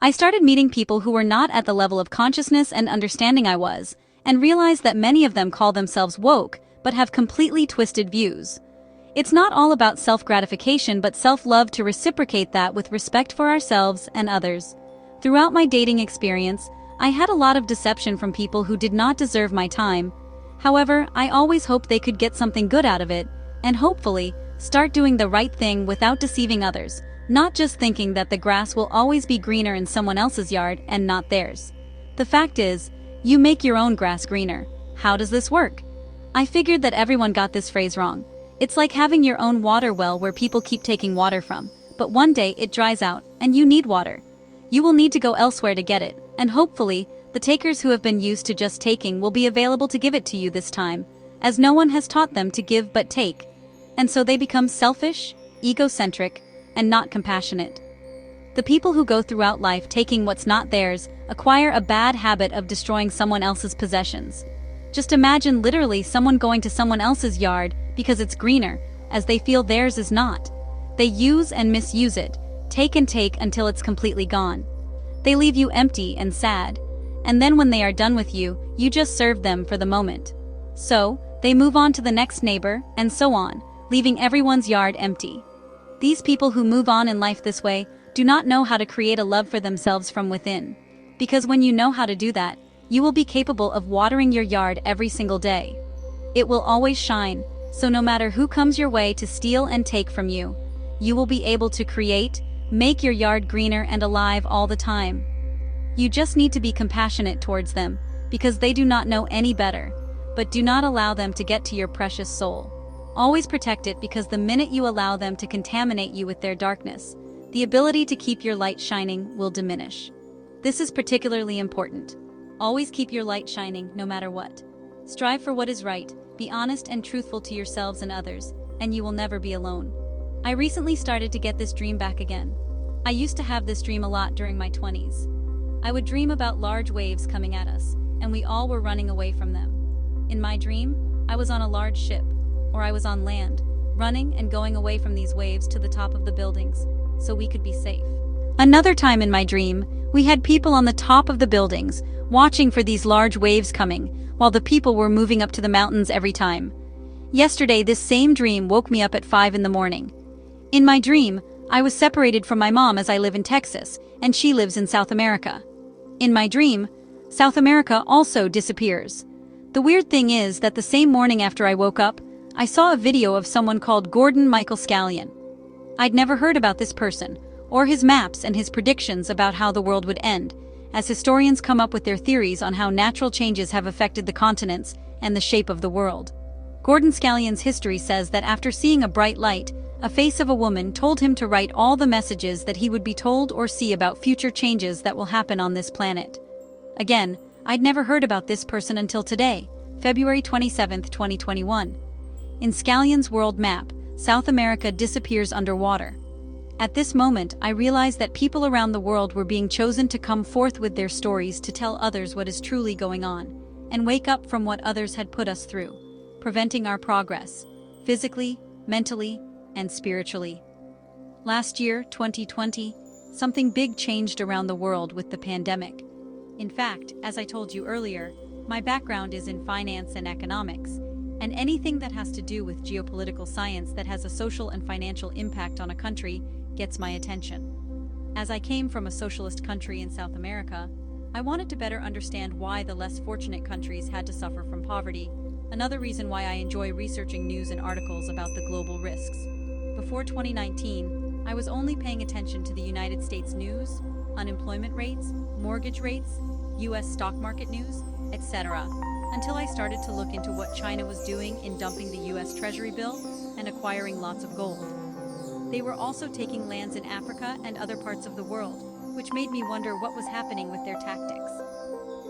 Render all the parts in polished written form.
I started meeting people who were not at the level of consciousness and understanding I was, and realized that many of them call themselves woke, but have completely twisted views. It's not all about self-gratification but self-love, to reciprocate that with respect for ourselves and others. Throughout my dating experience, I had a lot of deception from people who did not deserve my time. However, I always hoped they could get something good out of it, and hopefully, start doing the right thing without deceiving others, not just thinking that the grass will always be greener in someone else's yard and not theirs. The fact is, you make your own grass greener. How does this work? I figured that everyone got this phrase wrong. It's like having your own water well where people keep taking water from, but one day it dries out, and you need water. You will need to go elsewhere to get it, and hopefully, the takers who have been used to just taking will be available to give it to you this time, as no one has taught them to give but take. And so they become selfish, egocentric, and not compassionate. The people who go throughout life taking what's not theirs acquire a bad habit of destroying someone else's possessions. Just imagine literally someone going to someone else's yard because it's greener, as they feel theirs is not. They use and misuse it, take and take until it's completely gone. They leave you empty and sad, and then when they are done with you, you just serve them for the moment. So, they move on to the next neighbor, and so on, leaving everyone's yard empty. These people who move on in life this way do not know how to create a love for themselves from within. Because when you know how to do that, you will be capable of watering your yard every single day. It will always shine, so no matter who comes your way to steal and take from you, you will be able to make your yard greener and alive all the time. You just need to be compassionate towards them, because they do not know any better, but do not allow them to get to your precious soul. Always protect it, because the minute you allow them to contaminate you with their darkness, the ability to keep your light shining will diminish. This is particularly important. Always keep your light shining no matter what. Strive for what is right, be honest and truthful to yourselves and others, and you will never be alone. I recently started to get this dream back again. I used to have this dream a lot during my 20s. I would dream about large waves coming at us, and we all were running away from them. In my dream, I was on a large ship, or I was on land, running and going away from these waves to the top of the buildings, so we could be safe. Another time in my dream, we had people on the top of the buildings, watching for these large waves coming, while the people were moving up to the mountains every time. Yesterday, this same dream woke me up at 5 in the morning. In my dream, I was separated from my mom, as I live in Texas, and she lives in South America. In my dream, South America also disappears. The weird thing is that the same morning after I woke up, I saw a video of someone called Gordon Michael Scallion. I'd never heard about this person, or his maps and his predictions about how the world would end, as historians come up with their theories on how natural changes have affected the continents and the shape of the world. Gordon Scallion's history says that after seeing a bright light, a face of a woman told him to write all the messages that he would be told or see about future changes that will happen on this planet. Again, I'd never heard about this person until today, February 27, 2021. In Scallion's world map, South America disappears underwater. At this moment, I realized that people around the world were being chosen to come forth with their stories to tell others what is truly going on, and wake up from what others had put us through, preventing our progress, physically, mentally, and spiritually. Last year, 2020, something big changed around the world with the pandemic. In fact, as I told you earlier, my background is in finance and economics, and anything that has to do with geopolitical science that has a social and financial impact on a country gets my attention. As I came from a socialist country in South America, I wanted to better understand why the less fortunate countries had to suffer from poverty, another reason why I enjoy researching news and articles about the global risks. Before 2019, I was only paying attention to the United States news, unemployment rates, mortgage rates, US stock market news, etc., until I started to look into what China was doing in dumping the US Treasury bill and acquiring lots of gold. They were also taking lands in Africa and other parts of the world, which made me wonder what was happening with their tactics.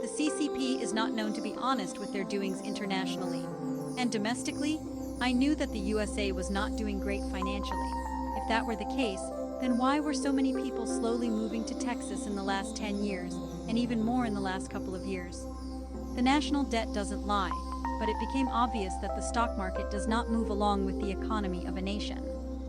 The CCP is not known to be honest with their doings internationally, and domestically, I knew that the USA was not doing great financially. If that were the case, then why were so many people slowly moving to Texas in the last 10 years, and even more in the last couple of years? The national debt doesn't lie, but it became obvious that the stock market does not move along with the economy of a nation.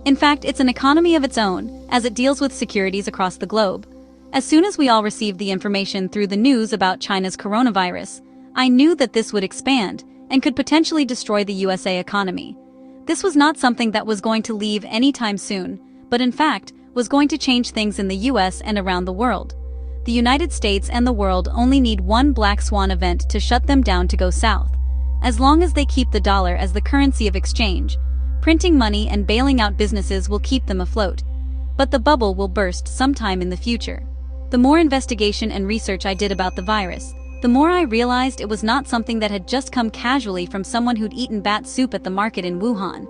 In fact, it's an economy of its own, as it deals with securities across the globe. As soon as we all received the information through the news about China's coronavirus, I knew that this would expand and could potentially destroy the USA economy. This was not something that was going to leave anytime soon, but in fact, was going to change things in the US and around the world. The United States and the world only need one black swan event to shut them down to go south. As long as they keep the dollar as the currency of exchange, printing money and bailing out businesses will keep them afloat. But the bubble will burst sometime in the future. The more investigation and research I did about the virus, the more I realized it was not something that had just come casually from someone who'd eaten bat soup at the market in Wuhan.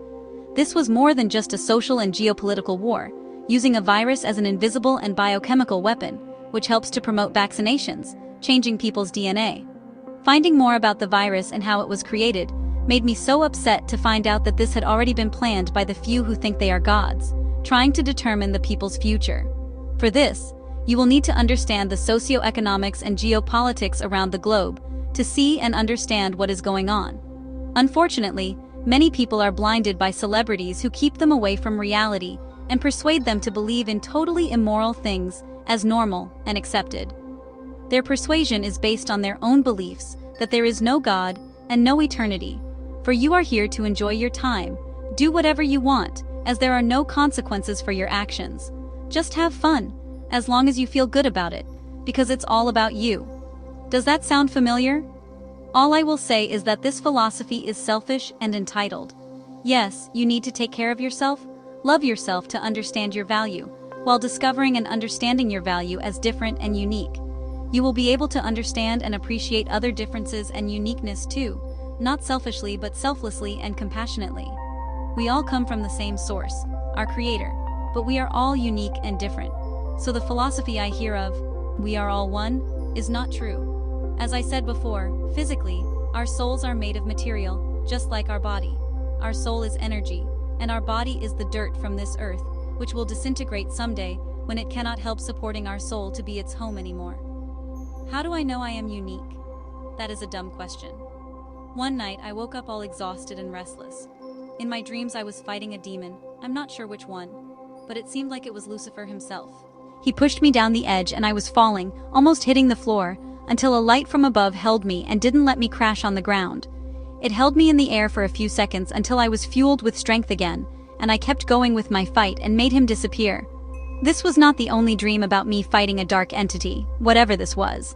This was more than just a social and geopolitical war, using a virus as an invisible and biochemical weapon, which helps to promote vaccinations, changing people's DNA. Finding more about the virus and how it was created made me so upset to find out that this had already been planned by the few who think they are gods, trying to determine the people's future. For this, you will need to understand the socioeconomics and geopolitics around the globe to see and understand what is going on. Unfortunately, many people are blinded by celebrities who keep them away from reality and persuade them to believe in totally immoral things as normal and accepted. Their persuasion is based on their own beliefs that there is no God and no eternity. For you are here to enjoy your time, do whatever you want, as there are no consequences for your actions. Just have fun, as long as you feel good about it, because it's all about you. Does that sound familiar? All I will say is that this philosophy is selfish and entitled. Yes, you need to take care of yourself, love yourself to understand your value, while discovering and understanding your value as different and unique. You will be able to understand and appreciate other differences and uniqueness too, not selfishly but selflessly and compassionately. We all come from the same source, our Creator, but we are all unique and different. So the philosophy I hear of, we are all one, is not true. As I said before, physically, our souls are made of material, just like our body. Our soul is energy, and our body is the dirt from this earth, which will disintegrate someday when it cannot help supporting our soul to be its home anymore. How do I know I am unique? That is a dumb question. One night I woke up all exhausted and restless. In my dreams I was fighting a demon, I'm not sure which one, but it seemed like it was Lucifer himself. He pushed me down the edge and I was falling, almost hitting the floor, until a light from above held me and didn't let me crash on the ground. It held me in the air for a few seconds until I was fueled with strength again, and I kept going with my fight and made him disappear. This was not the only dream about me fighting a dark entity, whatever this was.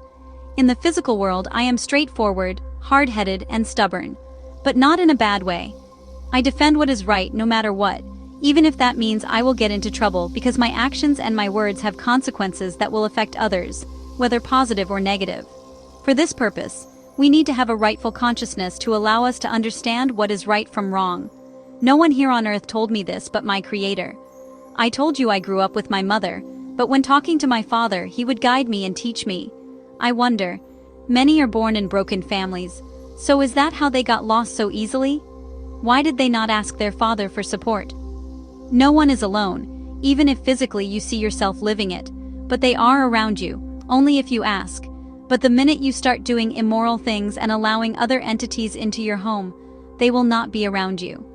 In the physical world I am straightforward, hard-headed, and stubborn, but not in a bad way. I defend what is right no matter what, even if that means I will get into trouble because my actions and my words have consequences that will affect others, whether positive or negative. For this purpose, we need to have a rightful consciousness to allow us to understand what is right from wrong. No one here on earth told me this but my Creator. I told you I grew up with my mother, but when talking to my father, he would guide me and teach me. I wonder, many are born in broken families, so is that how they got lost so easily? Why did they not ask their father for support? No one is alone, even if physically you see yourself living it, but they are around you, only if you ask. But the minute you start doing immoral things and allowing other entities into your home, they will not be around you.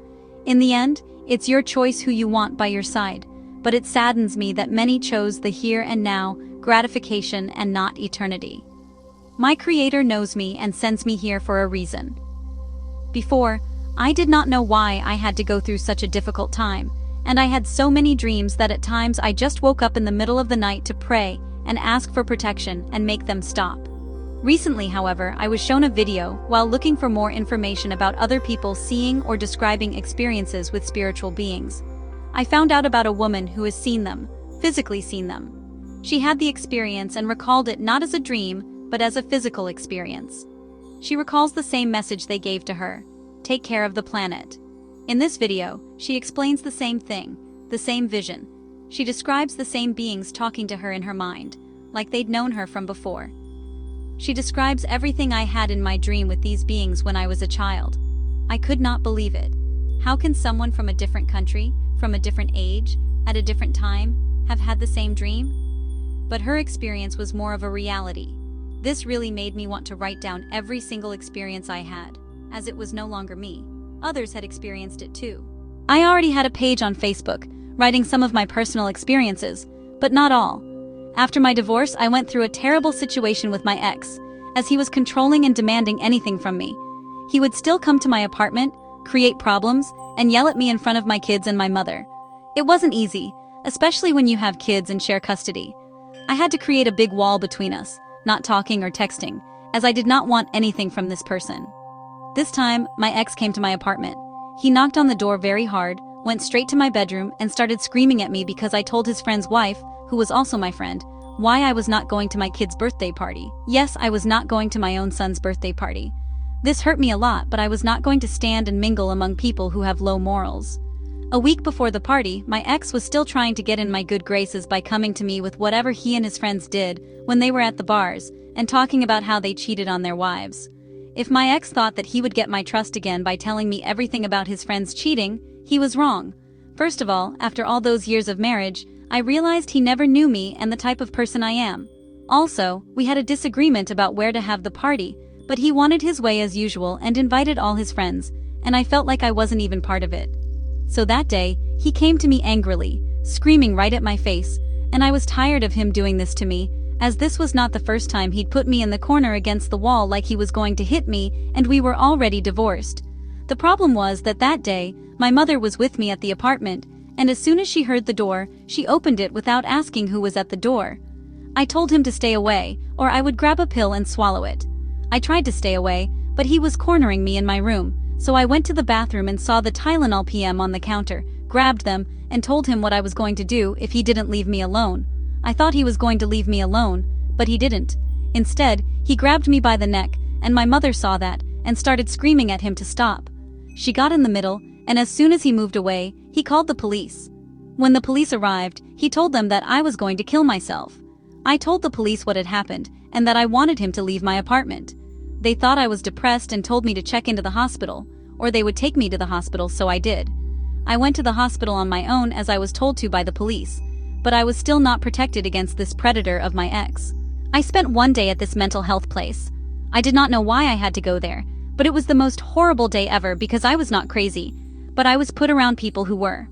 In the end, it's your choice who you want by your side, but it saddens me that many chose the here and now, gratification and not eternity. My Creator knows me and sends me here for a reason. Before, I did not know why I had to go through such a difficult time, and I had so many dreams that at times I just woke up in the middle of the night to pray and ask for protection and make them stop. Recently, however, I was shown a video while looking for more information about other people seeing or describing experiences with spiritual beings. I found out about a woman who has seen them, physically seen them. She had the experience and recalled it not as a dream, but as a physical experience. She recalls the same message they gave to her: take care of the planet. In this video, she explains the same thing, the same vision. She describes the same beings talking to her in her mind, like they'd known her from before. She describes everything I had in my dream with these beings when I was a child. I could not believe it. How can someone from a different country, from a different age, at a different time, have had the same dream? But her experience was more of a reality. This really made me want to write down every single experience I had, as it was no longer me. Others had experienced it too. I already had a page on Facebook, writing some of my personal experiences, but not all. After my divorce, I went through a terrible situation with my ex, as he was controlling and demanding anything from me. He would still come to my apartment, create problems, and yell at me in front of my kids and my mother. It wasn't easy, especially when you have kids and share custody. I had to create a big wall between us, not talking or texting, as I did not want anything from this person. This time, my ex came to my apartment. He knocked on the door very hard, went straight to my bedroom, and started screaming at me because I told his friend's wife, who was also my friend, why I was not going to my kid's birthday party. Yes, I was not going to my own son's birthday party. This hurt me a lot, but I was not going to stand and mingle among people who have low morals. A week before the party, my ex was still trying to get in my good graces by coming to me with whatever he and his friends did when they were at the bars, and talking about how they cheated on their wives. If my ex thought that he would get my trust again by telling me everything about his friends cheating, he was wrong. First of all, after all those years of marriage, I realized he never knew me and the type of person I am. Also, we had a disagreement about where to have the party, but he wanted his way as usual and invited all his friends, and I felt like I wasn't even part of it. So that day, he came to me angrily, screaming right at my face, and I was tired of him doing this to me, as this was not the first time he'd put me in the corner against the wall like he was going to hit me, and we were already divorced. The problem was that day, my mother was with me at the apartment, and as soon as she heard the door, she opened it without asking who was at the door. I told him to stay away, or I would grab a pill and swallow it. I tried to stay away, but he was cornering me in my room, so I went to the bathroom and saw the Tylenol PM on the counter, grabbed them, and told him what I was going to do if he didn't leave me alone. I thought he was going to leave me alone, but he didn't. Instead, he grabbed me by the neck, and my mother saw that, and started screaming at him to stop. She got in the middle, and as soon as he moved away, he called the police. When the police arrived, he told them that I was going to kill myself. I told the police what had happened, and that I wanted him to leave my apartment. They thought I was depressed and told me to check into the hospital, or they would take me to the hospital, so I did. I went to the hospital on my own as I was told to by the police, but I was still not protected against this predator of my ex. I spent one day at this mental health place. I did not know why I had to go there, but it was the most horrible day ever because I was not crazy, but I was put around people who were.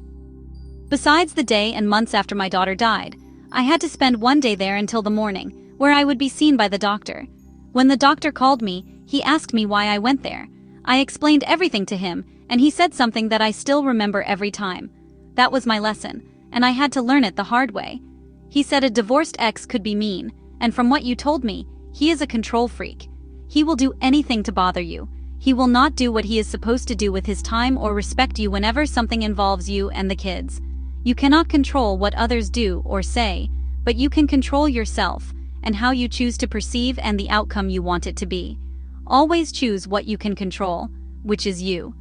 Besides the day and months after my daughter died, I had to spend one day there until the morning, where I would be seen by the doctor. When the doctor called me, he asked me why I went there. I explained everything to him, and he said something that I still remember every time. That was my lesson, and I had to learn it the hard way. He said a divorced ex could be mean, and from what you told me, he is a control freak. He will do anything to bother you. He will not do what he is supposed to do with his time or respect you whenever something involves you and the kids. You cannot control what others do or say, but you can control yourself and how you choose to perceive and the outcome you want it to be. Always choose what you can control, which is you.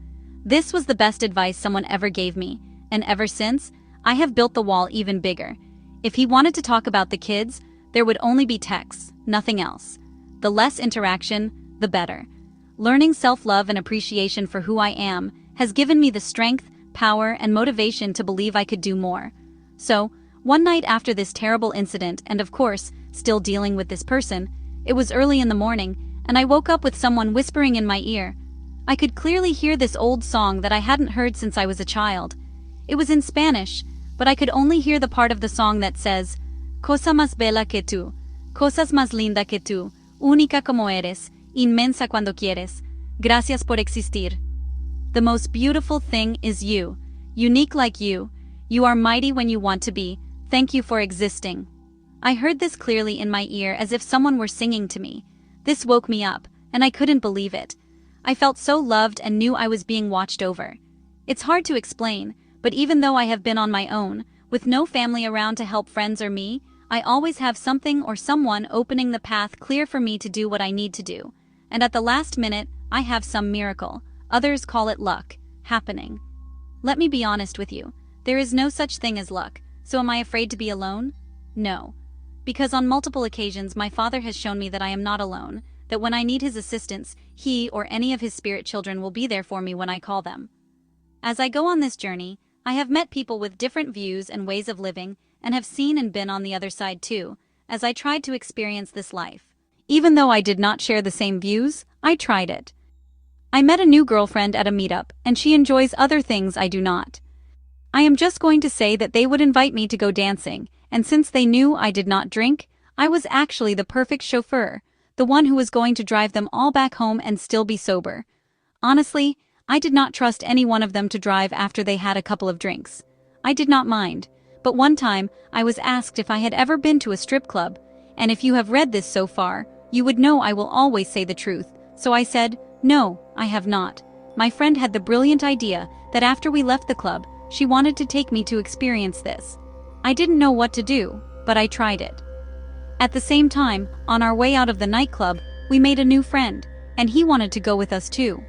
This was the best advice someone ever gave me, and ever since, I have built the wall even bigger. If he wanted to talk about the kids, there would only be texts, nothing else. The less interaction, the better. Learning self-love and appreciation for who I am has given me the strength, power, and motivation to believe I could do more. So, one night after this terrible incident, and of course, still dealing with this person, it was early in the morning, and I woke up with someone whispering in my ear. I could clearly hear this old song that I hadn't heard since I was a child. It was in Spanish, but I could only hear the part of the song that says, Cosa más bella que tú, cosas más linda que tú, única como eres, inmensa cuando quieres, gracias por existir. The most beautiful thing is you, unique like you are mighty when you want to be, thank you for existing. I heard this clearly in my ear as if someone were singing to me. This woke me up, and I couldn't believe it. I felt so loved and knew I was being watched over. It's hard to explain, but even though I have been on my own, with no family around to help friends or me, I always have something or someone opening the path clear for me to do what I need to do. And at the last minute, I have some miracle, others call it luck, happening. Let me be honest with you, there is no such thing as luck, so am I afraid to be alone? No. Because on multiple occasions my father has shown me that I am not alone, that when I need his assistance, he or any of his spirit children will be there for me when I call them. As I go on this journey, I have met people with different views and ways of living, and have seen and been on the other side too, as I tried to experience this life. Even though I did not share the same views, I tried it. I met a new girlfriend at a meetup, and she enjoys other things I do not. I am just going to say that they would invite me to go dancing, and since they knew I did not drink, I was actually the perfect chauffeur, the one who was going to drive them all back home and still be sober. Honestly, I did not trust any one of them to drive after they had a couple of drinks. I did not mind, but one time I was asked if I had ever been to a strip club, and if you have read this so far, you would know I will always say the truth, so I said, no, I have not. My friend had the brilliant idea that after we left the club, she wanted to take me to experience this. I didn't know what to do, but I tried it. At the same time, on our way out of the nightclub, we made a new friend, and he wanted to go with us too.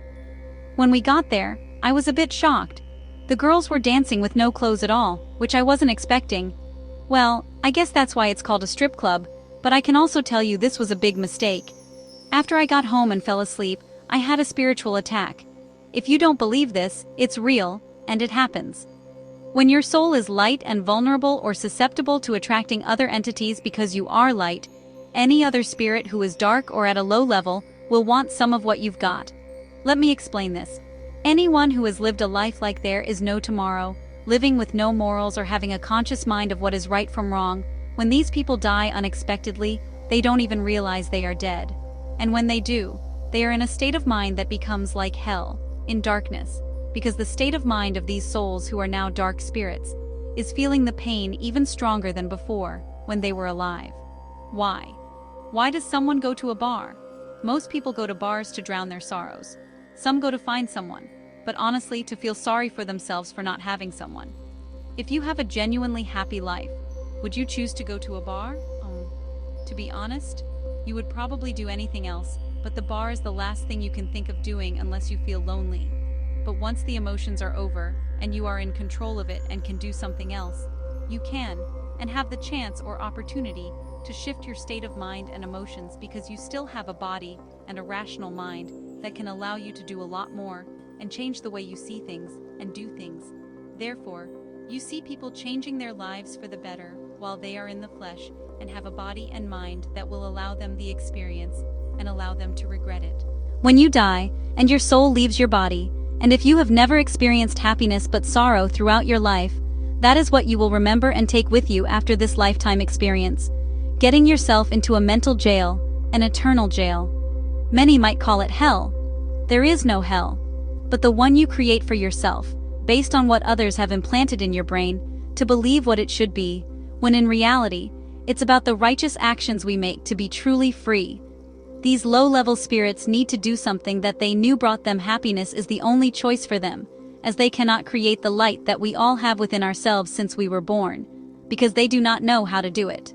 When we got there, I was a bit shocked. The girls were dancing with no clothes at all, which I wasn't expecting. Well, I guess that's why it's called a strip club, but I can also tell you this was a big mistake. After I got home and fell asleep, I had a spiritual attack. If you don't believe this, it's real, and it happens. When your soul is light and vulnerable or susceptible to attracting other entities because you are light, any other spirit who is dark or at a low level will want some of what you've got. Let me explain this. Anyone who has lived a life like there is no tomorrow, living with no morals or having a conscious mind of what is right from wrong, when these people die unexpectedly, they don't even realize they are dead. And when they do, they are in a state of mind that becomes like hell, in darkness, because the state of mind of these souls who are now dark spirits is feeling the pain even stronger than before, when they were alive. Why? Why does someone go to a bar? Most people go to bars to drown their sorrows. Some go to find someone, but honestly to feel sorry for themselves for not having someone. If you have a genuinely happy life, would you choose to go to a bar? To be honest, you would probably do anything else, but the bar is the last thing you can think of doing unless you feel lonely. But once the emotions are over, and you are in control of it and can do something else, you can, and have the chance or opportunity to shift your state of mind and emotions because you still have a body and a rational mind that can allow you to do a lot more and change the way you see things and do things. Therefore, you see people changing their lives for the better while they are in the flesh and have a body and mind that will allow them the experience and allow them to regret it. When you die, and your soul leaves your body, and if you have never experienced happiness but sorrow throughout your life, that is what you will remember and take with you after this lifetime experience, getting yourself into a mental jail, an eternal jail. Many might call it hell. There is no hell, but the one you create for yourself, based on what others have implanted in your brain, to believe what it should be, when in reality, it's about the righteous actions we make to be truly free. These low-level spirits need to do something that they knew brought them happiness is the only choice for them, as they cannot create the light that we all have within ourselves since we were born, because they do not know how to do it.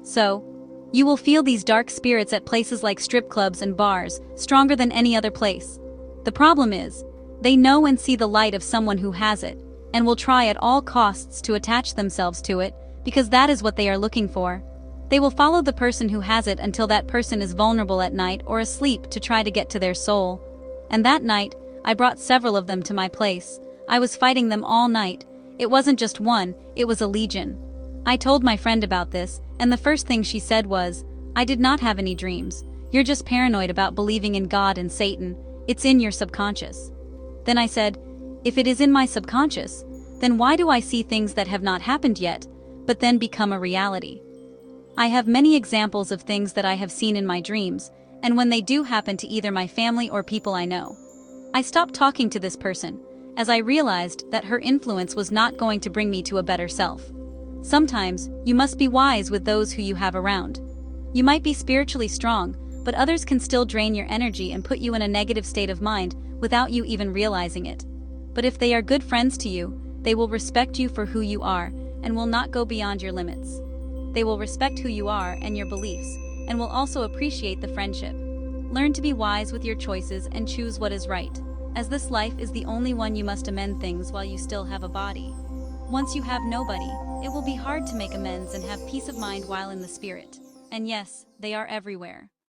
So, you will feel these dark spirits at places like strip clubs and bars, stronger than any other place. The problem is, they know and see the light of someone who has it, and will try at all costs to attach themselves to it, because that is what they are looking for. They will follow the person who has it until that person is vulnerable at night or asleep to try to get to their soul. And that night, I brought several of them to my place. I was fighting them all night. It wasn't just one, it was a legion. I told my friend about this, and the first thing she said was, I did not have any dreams. You're just paranoid about believing in God and Satan. It's in your subconscious. Then I said, if it is in my subconscious, then why do I see things that have not happened yet, but then become a reality? I have many examples of things that I have seen in my dreams, and when they do happen to either my family or people I know. I stopped talking to this person, as I realized that her influence was not going to bring me to a better self. Sometimes, you must be wise with those who you have around. You might be spiritually strong, but others can still drain your energy and put you in a negative state of mind without you even realizing it. But if they are good friends to you, they will respect you for who you are, and will not go beyond your limits. They will respect who you are and your beliefs, and will also appreciate the friendship. Learn to be wise with your choices and choose what is right, as this life is the only one you must amend things while you still have a body. Once you have nobody, it will be hard to make amends and have peace of mind while in the spirit. And yes, they are everywhere.